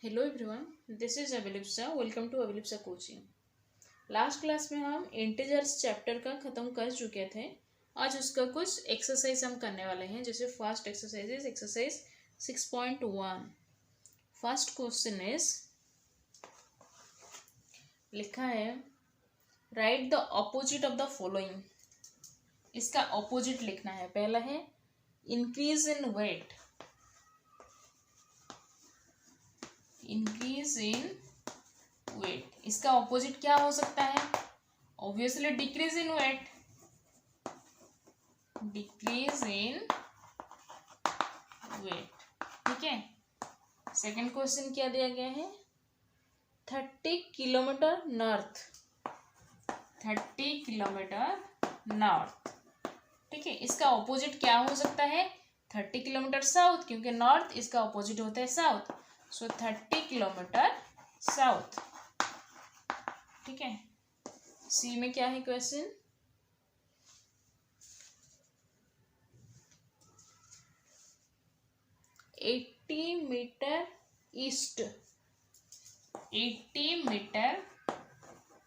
Hello everyone, this is Abhilipsa. Welcome to Abhilipsa coaching. Last class में हम integers chapter का ख़त्म कर चुके थे। आज उसका कुछ एक्सरसाइज हम करने वाले हैं। जैसे first exercise 6.1। First question is लिखा है write the opposite of the following. इसका ऑपोजिट लिखना है। पहला है increase in weight, increase in weight. इसका ऑपोजिट क्या हो सकता है? Obviously decrease in weight, decrease in weight. ठीक है। सेकंड क्वेश्चन क्या दिया गया है? 30 किलोमीटर नॉर्थ, 30 किलोमीटर नॉर्थ। ठीक है। इसका ऑपोजिट क्या हो सकता है? 30 किलोमीटर साउथ, क्योंकि नॉर्थ इसका ऑपोजिट होता है साउथ। सो 30 किलोमीटर साउथ। ठीक है। सी में क्या है question? Eighty meter east, 80 meter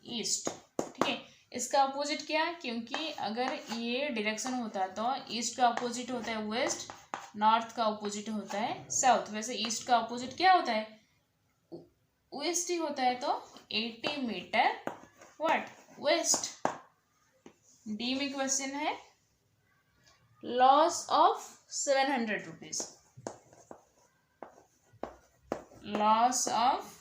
east. ठीक है। इसका अपोजिट क्या? क्योंकि अगर ये डायरेक्शन होता तो ईस्ट का अपोजिट होता है वेस्ट, नॉर्थ का अपोजिट होता है साउथ। वैसे ईस्ट का अपोजिट क्या होता है? वेस्ट ही होता है। तो 80 मीटर व्हाट? वेस्ट। डी में क्वेश्चन है loss of 700 rupees, loss of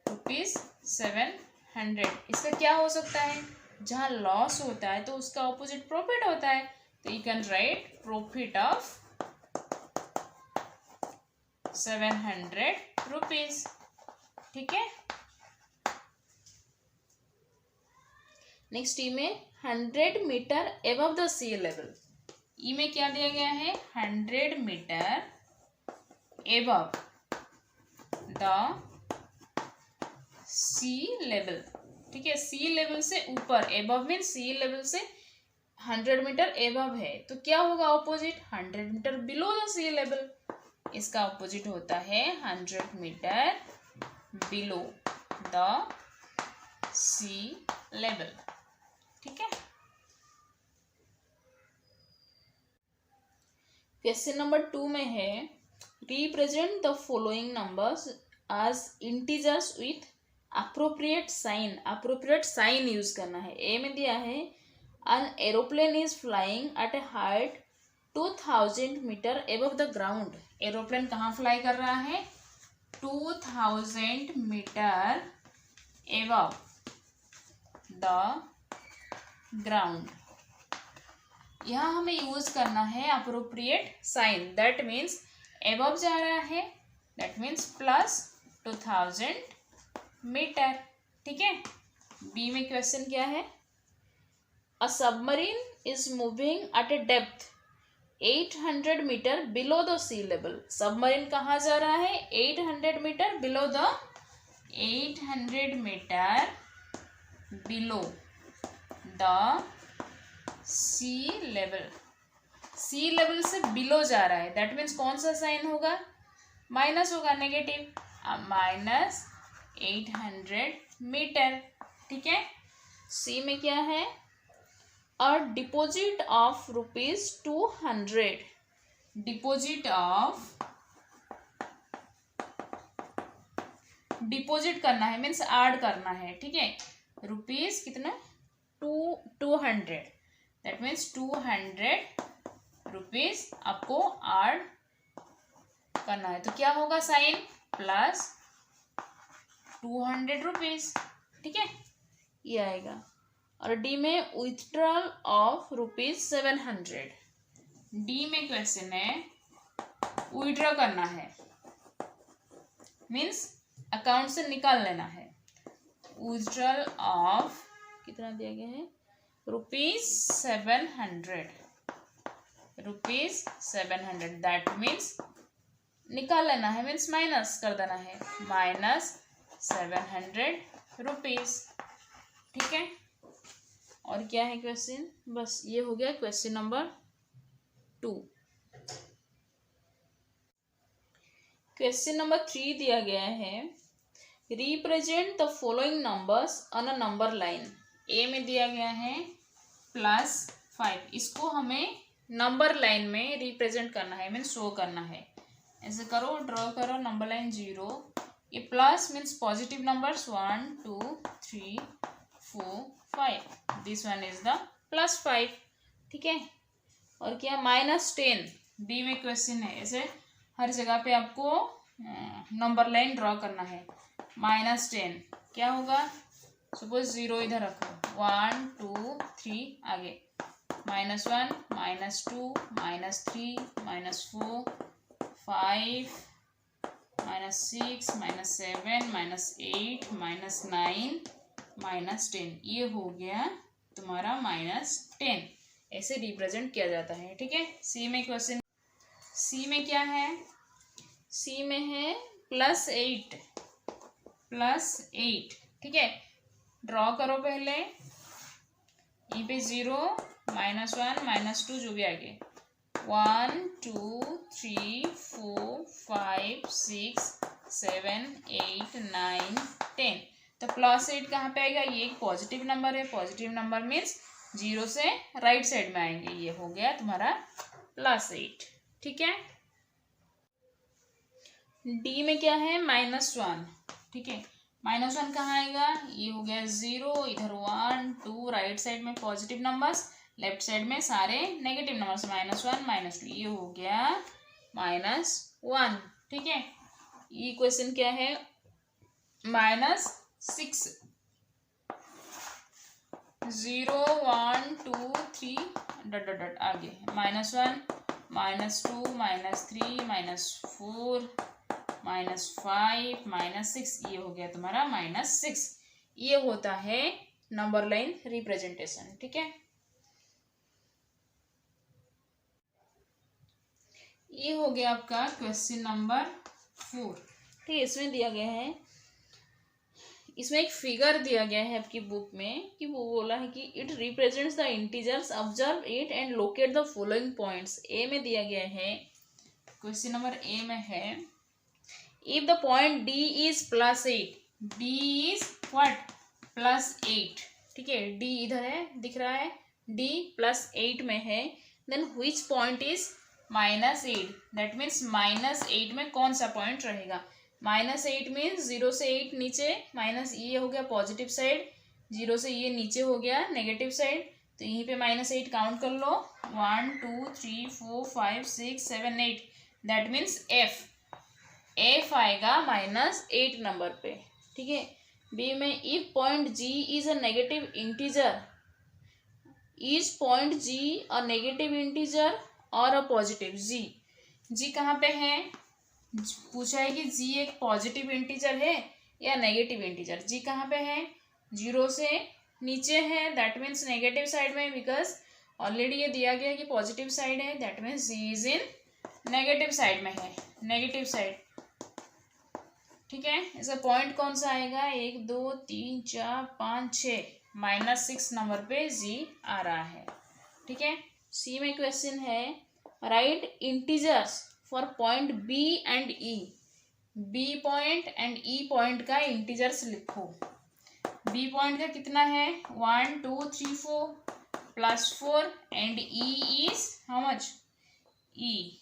rupees 700। इसका क्या हो सकता है? जहां लॉस होता है तो उसका ऑपोजिट प्रॉफिट होता है। तो you can write profit of 700 rupees. ठीक है। नेक्स्ट ई में 100 metre above the sea level. E में क्या दिया गया है? 100 metre above the sea level. ठीक है। सी लेवल से ऊपर, एबव मीन सी लेवल से 100 मीटर एबव है तो क्या होगा opposite? 100 meter below the sea level. इसका ऑपोजिट होता है 100 meter below the sea level. ठीक है। क्वेश्चन नंबर 2 में है represent the following numbers as integers with appropriate sign. Appropriate sign use करना है। ए में दिया है an aeroplane is flying at a height 2000 meter above the ground। Aeroplane कहाँ फ्लाई कर रहा है? 2000 मीटर above the ground। यहाँ हमें यूज करना है appropriate sign. That means above जा रहा है, दैट मीन्स प्लस 2000 मीटर। ठीक है। बी में क्वेश्चन क्या है? A submarine is moving at a depth 800 meter below the sea level। Submarine कहाँ जा रहा है? 800 meter below the 800 meter below the sea level। Sea level से बिलो जा रहा है, दैट मीन्स कौन सा साइन होगा? माइनस होगा, नेगेटिव। Minus 800 metre. ठीक है। सी में क्या है? A deposit of rupees 200, deposit of, deposit करना है मीन्स ऐड करना है। ठीक है। रुपीज कितना? 200, दैट मीन्स 200 रुपीज आपको ऐड करना है। तो क्या होगा साइन? Plus 200 rupees. ठीक है। ये आएगा। और डी में विथड्रॉल ऑफ रुपीज 700। डी में क्वेश्चन है विथड्रॉ करना है, मीन्स अकाउंट से निकाल लेना है। विथड्रॉल ऑफ कितना दिया गया है? Rupees 700, rupees 700। दैट मीन्स निकाल लेना है, मीन्स माइनस कर देना है, माइनस 700 रुपीज। ठीक है। और क्या है क्वेश्चन? बस ये हो गया क्वेश्चन नंबर 2। क्वेश्चन नंबर 3 दिया गया है, represent the following numbers on a number line. A में दिया गया है +5, इसको हमें नंबर लाइन में रिप्रेजेंट करना है, मीन्स शो करना है। ऐसे करो, ड्रॉ करो नंबर लाइन 0, ये plus means positive numbers 1 2 3 4 5, this one is the +5, ठीक है। और क्या -10 बी में क्वेश्चन है, ऐसे हर जगह पे आपको नंबर लाइन ड्रॉ करना है। -10 क्या होगा, सपोज 0 इधर रखो, 1 2 3 आगे -1 -2 -3 -4 5 -6 -7 -8 -9 -10, ये हो गया तुम्हारा -10, ऐसे रिप्रेजेंट किया जाता है, ठीक है। सी में क्वेश्चन, सी में क्या है, सी में है +8, ठीक है। ड्रॉ करो पहले, यहीं पे 0 -1 -2 जो भी आगे 1 2 3 4 5 6 7 8 9 10, तो +8 कहाँ पे आएगा, ये एक पॉजिटिव नंबर है, पॉजिटिव नंबर मीन्स 0 से राइट साइड में आएंगे, ये हो गया तुम्हारा +8, ठीक है। डी में क्या है, -1, ठीक है। -1 कहाँ आएगा, ये हो गया 0, इधर 1 2, राइट साइड में पॉजिटिव नंबर्स, लेफ्ट साइड में सारे नेगेटिव नंबर्स, -1 -2, ये हो गया -1, ठीक है। ये क्वेश्चन क्या है, -6, 0 1 2 3 डट आगे -1 -2 -3 -4 -5 -6, ये हो गया तुम्हारा -6, ये होता है नंबर लाइन रिप्रेजेंटेशन, ठीक है। ये हो गया आपका क्वेश्चन नंबर 4, ठीक है। इसमें दिया गया है, इसमें एक फिगर दिया गया है आपकी बुक में, कि वो बोला है कि it represents the integers, observe it and locate the following points. A में दिया गया है, क्वेश्चन नंबर ए में है, if the point D is +8, D is what, +8, ठीक है। डी इधर है, दिख रहा है, डी +8 में है, then which point is -8, that means -8 में कौन सा पॉइंट रहेगा। -8 मीन्स 0 से 8 नीचे, माइनस ये हो गया पॉजिटिव साइड, 0 से ये नीचे हो गया नेगेटिव साइड, तो यहीं पे -8 काउंट कर लो, 1 2 3 4 5 6 7 8, दैट मीन्स एफ आएगा -8 नंबर पे, ठीक है। बी में, if point G is a negative integer, is point G a negative integer और अ पॉजिटिव, जी कहाँ पे है, पूछा है कि जी एक पॉजिटिव इंटीजर है या नेगेटिव इंटीजर। जी कहाँ पे है, 0 से नीचे है, दैट मीन्स नेगेटिव साइड में, बिकॉज ऑलरेडी ये दिया गया कि पॉजिटिव साइड है, that means G is in negative side में है, नेगेटिव साइड, ठीक है। इसका पॉइंट कौन सा आएगा, 1 2 3 4 5 6, -6 नंबर पे जी आ रहा है, ठीक है। सी में क्वेश्चन है, write integers for point B and E, B point and E point का इंटीजर्स लिखो। बी पॉइंट का कितना है, 1 2 3 4 +4 and E is how much, E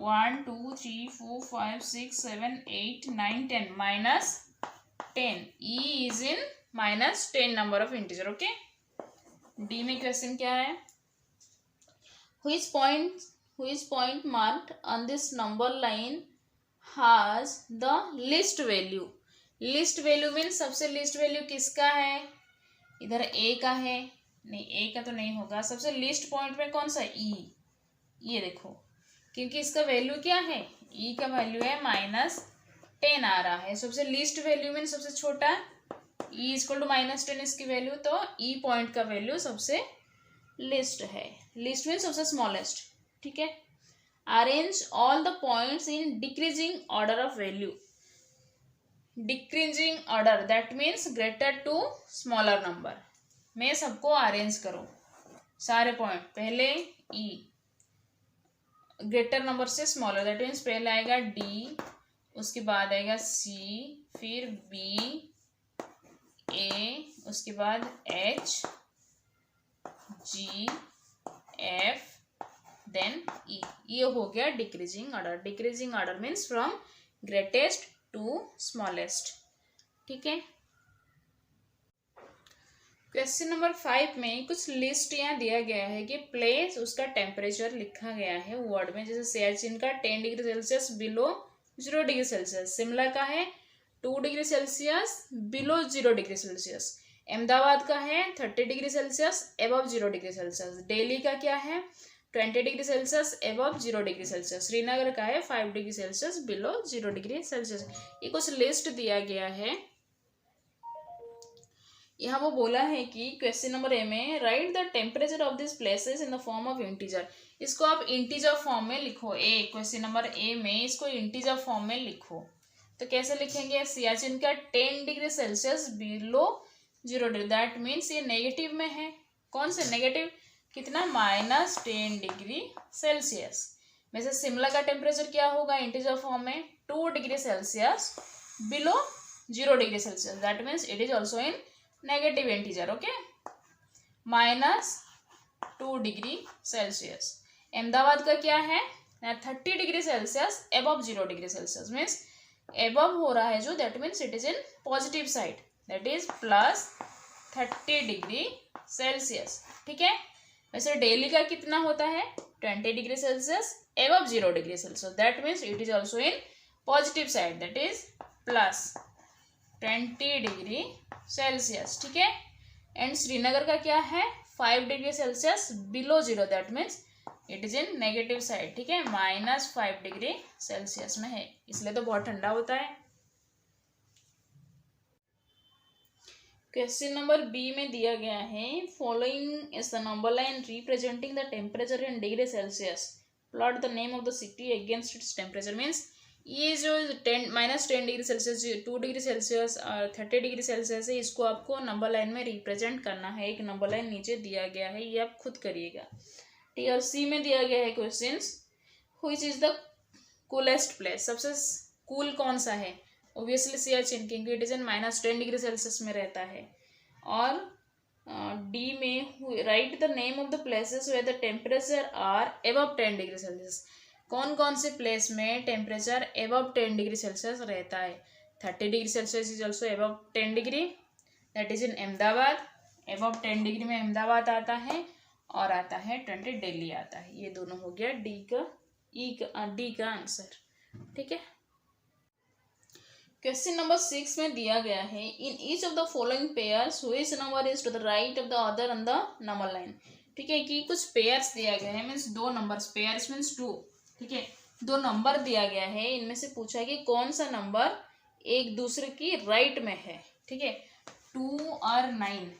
1 2 3 4 5 6 7 8 9 10 -10, E is in -10 number of integer, okay. D में क्वेश्चन क्या है, which point marked on this number line has the least value, least value means सबसे least value किसका है, इधर a का है, नहीं a का तो नहीं होगा, सबसे least point में कौन सा, e, ये देखो, क्योंकि इसका वैल्यू क्या है, e का वैल्यू है -10 आ रहा है, सबसे least वैल्यू मीन सबसे छोटा, e इक्वल टू -10 इसकी वैल्यू, तो e पॉइंट का वैल्यू सबसे लिस्ट है, लिस्ट मीन सबसे स्मॉलेस्ट, ठीक है। Arrange all the points in decreasing order of value, decreasing order that means greater to smaller number में सबको अरेंज करो, सारे पॉइंट, पहले ई, ग्रेटर नंबर से स्मॉलर, दैट मीन्स पहले आएगा डी, उसके बाद आएगा सी, फिर बी, ए, उसके बाद H, G, F, then E. ये हो गया decreasing order. Decreasing order means from greatest to smallest. ठीक है। क्वेश्चन नंबर 5 में कुछ लिस्ट यहाँ दिया गया है कि प्लेस, उसका टेम्परेचर लिखा गया है वर्ड में। जैसे सियाचिन का 10 degree Celsius below 0 degree Celsius, Shimla का है 2 degree Celsius below 0 degree Celsius, Ahmedabad का है 30 degree Celsius above 0 degree Celsius, Delhi का क्या है 20 degree Celsius above 0 degree Celsius, Srinagar का है 5 degree Celsius below 0 degree Celsius. ये कुछ लिस्ट दिया गया है। यहाँ वो बोला है कि क्वेश्चन नंबर ए में write the temperature of this places in the form of integer. इसको आप इंटीजर फॉर्म में लिखो। ए, क्वेश्चन नंबर ए में इसको इंटीजर फॉर्म में लिखो। तो कैसे लिखेंगे? सियाचिन का 10 degree Celsius below 0 degree, that means ये नेगेटिव में है। कौन से नेगेटिव? कितना? -10 डिग्री सेल्सियस। वैसे शिमला का टेम्परेचर क्या होगा इंटीजर फॉर्म में? 2 degree Celsius below 0 degree Celsius, that means it is also in negative integer. Okay, -2 degree Celsius. Ahmedabad का क्या है? 30 degree Celsius above 0 degree Celsius, means above हो रहा है जो, that means it is in positive side, that is +30 degree Celsius. ठीक है। वैसे दिल्ली का कितना होता है? 20 degree Celsius above 0 degree Celsius, that means it is also in positive side, that is +20 degree Celsius. ठीक है। एंड श्रीनगर का क्या है? 5 degree Celsius below 0, that means it is in negative side. ठीक है, -5 डिग्री सेल्सियस में है, इसलिए तो बहुत ठंडा होता है। क्वेश्चन नंबर बी में दिया गया है following is the number line representing the temperature in degree Celsius, plot the name of the city against its temperature. Means ये जो -10 डिग्री सेल्सियस, 2 डिग्री सेल्सियस और 30 डिग्री सेल्सियस है, इसको आपको नंबर लाइन में रिप्रेजेंट करना है। एक नंबर लाइन नीचे दिया गया है, ये आप खुद करिएगा। ठीक है। और सी में दिया गया है question, which is the coolest place, सबसे कूल कौन सा है? ऑब्वियसली सियाचिन, क्योंकि it is in -10 degree Celsius में रहता है। और डी में write the name of the places where the temperature are above 10 degree Celsius. कौन कौन से प्लेस में टेम्परेचर एबव 10 डिग्री सेल्सियस रहता है? 30 degree Celsius is also above 10 degree, that is in Ahmedabad. Above 10 degree में अहमदाबाद आता है, और आता है 20 दिल्ली आता है। ये दोनों हो गया डी का आंसर। ठीक है। क्वेश्चन नंबर 6 में दिया गया है in each of the following pairs which number is to the right of the other on the number line. ठीक है, कि कुछ पेयर्स दिया गया है, मीन्स 2 नंबर्स, पेयर्स मीन्स 2। ठीक है, 2 नंबर दिया गया है, इनमें से पूछा है कि कौन सा नंबर एक दूसरे की राइट में है। ठीक है, 2 और 9,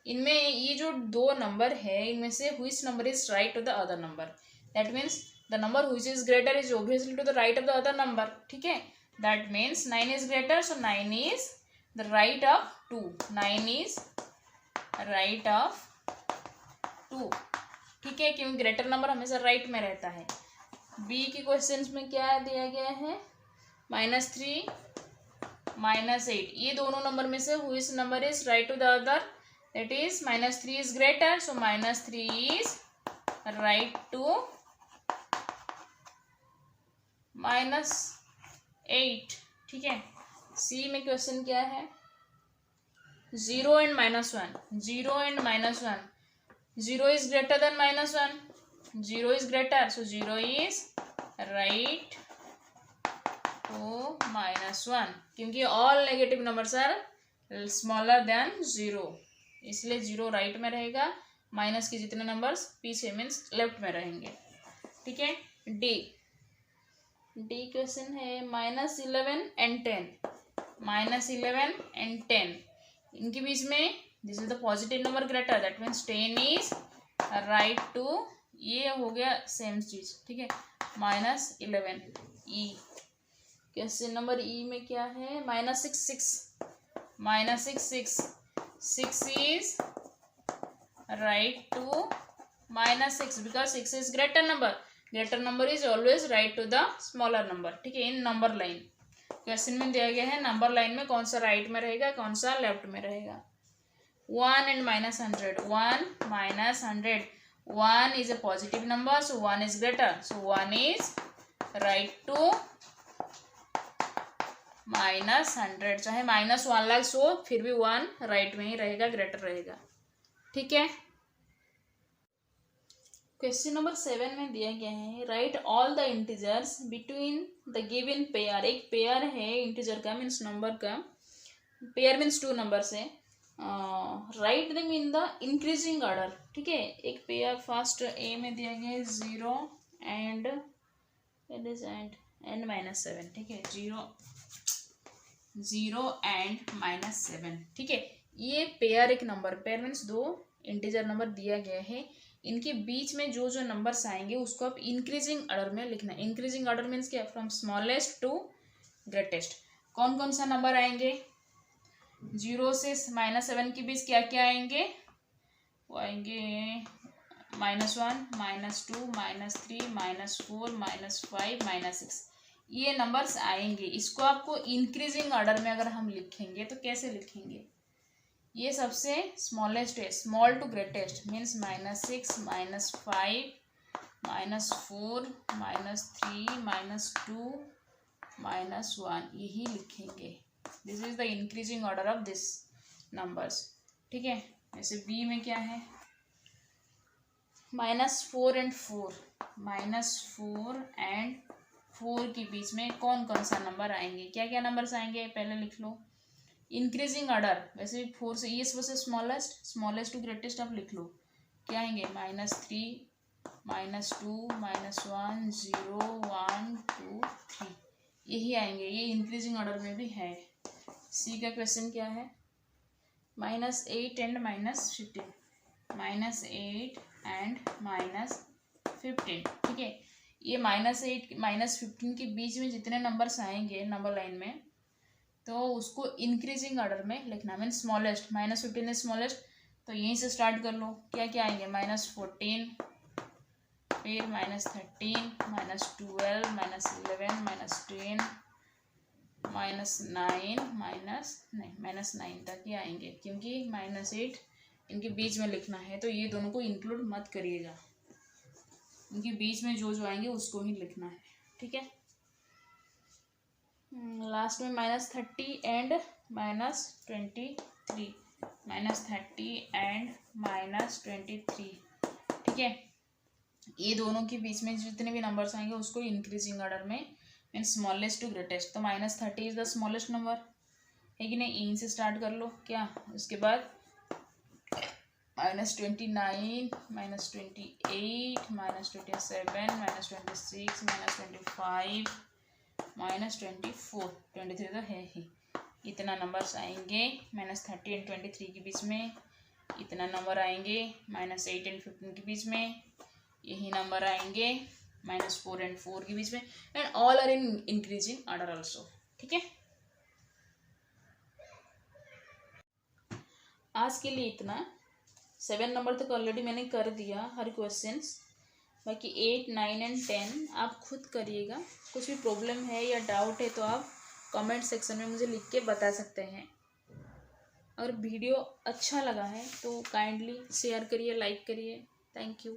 इनमें ये जो 2 नंबर है, इनमें से which number is right to the other number, that means the number which is greater is obviously to the right of the other number. ठीक है, that means 9 is greater, so 9 is the right of 2, 9 is right of 2। ठीक है, क्योंकि greater number हमेशा right में रहता है। B के क्वेश्चंस में क्या दिया गया है? -3, -8, ये दोनों नंबर में से which number is right to the other, that is -3 is greater, so -3 is right to -8। ठीक है। सी में क्वेश्चन क्या है? 0 and -1, 0 and -1, 0 is greater than -1, 0 is greater, so 0 is right to -1, क्योंकि all negative numbers are smaller than 0, इसलिए 0 right में रहेगा, minus के जितने नंबर्स पीछे मीन्स लेफ्ट में रहेंगे। ठीक है। डी क्वेश्चन है -11 and 10, -11 and 10, इनके बीच में this is the positive number greater, that means 10 is right to, ये हो गया सेम चीज। ठीक है, -11। ई क्वेश्चन नंबर ई में क्या है? -6, 6 is right to -6 because 6 is greater number, greater number is always right to the smaller number, ठीक है। इन नंबर लाइन क्वेश्चन में दिया गया है नंबर लाइन में कौन सा राइट में रहेगा, कौन सा लेफ्ट में रहेगा। 1 and -100, 1 - 100, 1 is a positive number, so 1 is greater, so 1 is right to -100, चाहे -1 लाख सो फिर भी 1 राइट में ही रहेगा, ग्रेटर रहेगा, ठीक है। क्वेश्चन नंबर 7 में दिया गया है right all the integers between the given pair. एक पेयर है इंटीजर का, मीन्स नंबर का, पेयर मीन्स 2 नंबर्स है, write them in the increasing order, ठीक है। एक पेयर फर्स्ट ए में दिया गया है 0 एंड n-7, ठीक है, 0 एंड -7, ठीक है। ये पेयर एक number, pair means 2 integer number दिया गया है, इनके बीच में जो जो नंबर्स आएंगे उसको आप इंक्रीजिंग ऑर्डर में लिखना है। इंक्रीजिंग ऑर्डर मीन्स क्या, फ्रॉम स्मॉलेस्ट टू ग्रेटेस्ट। कौन कौन सा नंबर आएंगे, 0 से -7 के बीच क्या क्या आएंगे, वो आएंगे -1, -2, -3, -4, -5, -6, ये नंबर्स आएंगे। इसको आपको इंक्रीजिंग ऑर्डर में अगर हम लिखेंगे तो कैसे लिखेंगे, ये सबसे स्मॉलेस्ट है, स्मॉल टू ग्रेटेस्ट मीन्स -6, -5, -4, -3, -2, -1, यही लिखेंगे। This is the increasing order of this numbers, ठीक है। जैसे बी में क्या है, -4 and 4, -4 and 4 के बीच में कौन कौन सा नंबर आएंगे, क्या क्या नंबर्स आएंगे पहले लिख लो। इंक्रीजिंग ऑर्डर वैसे भी 4 से, ये सबसे स्मॉलेस्ट टू ग्रेटेस्ट आप लिख लो, क्या आएंगे, -3, -2, -1, 0, 1, 2, 3, यही आएंगे। ये इंक्रीजिंग ऑर्डर में भी है। सी का क्वेश्चन क्या है, -8 and -15, -8 and -15, ठीक है। ये -8 -15 के बीच में जितने नंबर्स आएंगे नंबर लाइन में, तो उसको इंक्रीजिंग ऑर्डर में लिखना, मीन स्मॉलेस्ट, -15 इज स्मॉलेस्ट, तो यहीं से स्टार्ट कर लो। क्या क्या आएंगे, -14, फिर -13, -12, -11, -10, -9 तक ही आएंगे, क्योंकि -8 इनके बीच में लिखना है, तो ये दोनों को इंक्लूड मत करिएगा, इनके बीच में जो जो आएंगे उसको ही लिखना है, ठीक है। लास्ट में -30 एंड -23, -30 एंड -23, ठीक है। ये दोनों के बीच में जितने भी नंबर्स आएंगे उसको इंक्रीजिंग ऑर्डर में, मीन स्मॉलेस्ट टू ग्रेटेस्ट। तो -30 इज द स्मॉलेस्ट नंबर, है कि नहीं, यहीं से स्टार्ट कर लो। क्या उसके बाद -29, -28, -27, -26, -25, -24, 23 तो है ही। इतना नंबर्स आएंगे -30 एंड 23 के बीच में, इतना नंबर आएंगे -8 एंड 15 के बीच में, यही नंबर आएंगे -4 एंड 4 के बीच में, and all are in increasing order also, ठीक है। आज के लिए इतना, 7 नंबर तक ऑलरेडी मैंने कर दिया हर क्वेश्चंस, बाकी 8, 9 एंड 10 आप खुद करिएगा। कुछ भी प्रॉब्लम है या डाउट है तो आप कमेंट सेक्शन में मुझे लिख के बता सकते हैं। अगर वीडियो अच्छा लगा है तो काइंडली शेयर करिए, लाइक करिए। Thank you.